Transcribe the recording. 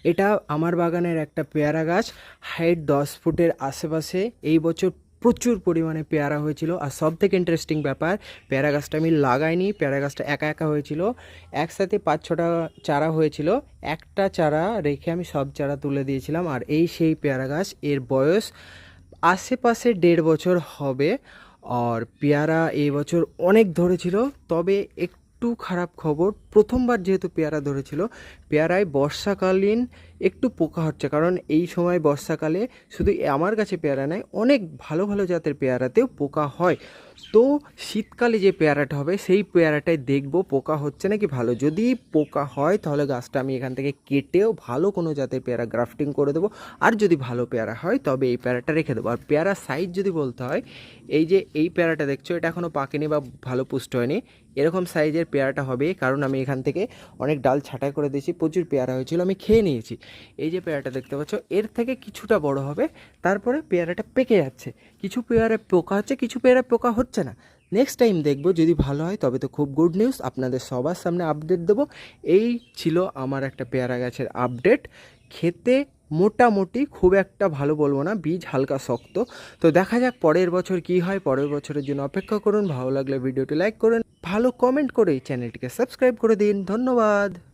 এটা আমার বাগানের একটা পেয়ারা গাছ, হাইট 10 ফুটের আশেপাশে। এই বছর প্রচুর পরিমাণে পেয়ারা হয়েছিল। আর সব থেকে ইন্টারেস্টিং ব্যাপার, পেয়ারা গাছটা আমি লাগাইনি, পেয়ারা গাছটা একা একা হয়েছিল। একসাথে 5-6টা চারা হয়েছিল, একটা চারা রেখে আমি সব চারা তুলে দিয়েছিলাম। আর এই সেই পেয়ারা গাছ, এর বয়স আশেপাশে 1.5 বছর হবে। আর পেয়ারা এই বছর অনেক ধরেছিল। তবে একটু খারাপ খবর, প্রথমবার যেহেতু পেয়ারা ধরেছিল, পেয়ারায় বর্ষাকালীন একটু পোকা হচ্ছে। কারণ এই সময় বর্ষাকালে শুধু আমার কাছে পেয়ারা নয়, অনেক ভালো ভালো জাতের পেয়ারাতেও পোকা হয়। তো শীতকালে যে পেয়ারাটা হবে সেই পেয়ারাটাই দেখব পোকা হচ্ছে নাকি ভালো। যদি পোকা হয় তাহলে গাছটা আমি এখান থেকে কেটেও ভালো কোনো জাতের পেয়ারা গ্রাফটিং করে দেবো। আর যদি ভালো পেয়ারা হয় তবে এই পেয়ারাটা রেখে দেবো। আর পেয়ারার সাইজ যদি বলতে হয়, এই যে এই পেয়ারাটা দেখছো, এটা এখনও পাকেনি বা ভালো পুষ্ট হয়নি, এরকম সাইজের পেয়ারাটা হবে। কারণ আমি এখান থেকে অনেক ডাল ছাঁটাই করে দিয়েছি, প্রচুর পেয়ারা হয়েছিল, আমি খেয়ে নিয়েছি। এই যে পেয়ারাটা দেখতে পাচ্ছ, এর থেকে কিছুটা বড় হবে, তারপরে পেয়ারাটা পেকে যাচ্ছে। কিছু পেয়ারায় পোকা হচ্ছে, কিছু পেয়ারায় পোকা হচ্ছে না। নেক্সট টাইম দেখবো, যদি ভালো হয় তবে তো খুব গুড নিউজ, আপনাদের সবার সামনে আপডেট দেবো। এই ছিল আমার একটা পেয়ারা গাছের আপডেট। খেতে মোটামুটি, খুব একটা ভালো বলবো না, বীজ হালকা শক্ত। তো দেখা যাক পরের বছর কি হয়। পরের বছরের জন্য অপেক্ষা করুন। ভালো লাগলে ভিডিওটি লাইক করুন, ভালো কমেন্ট করে এই চ্যানেলটিকে সাবস্ক্রাইব করে দিন। ধন্যবাদ।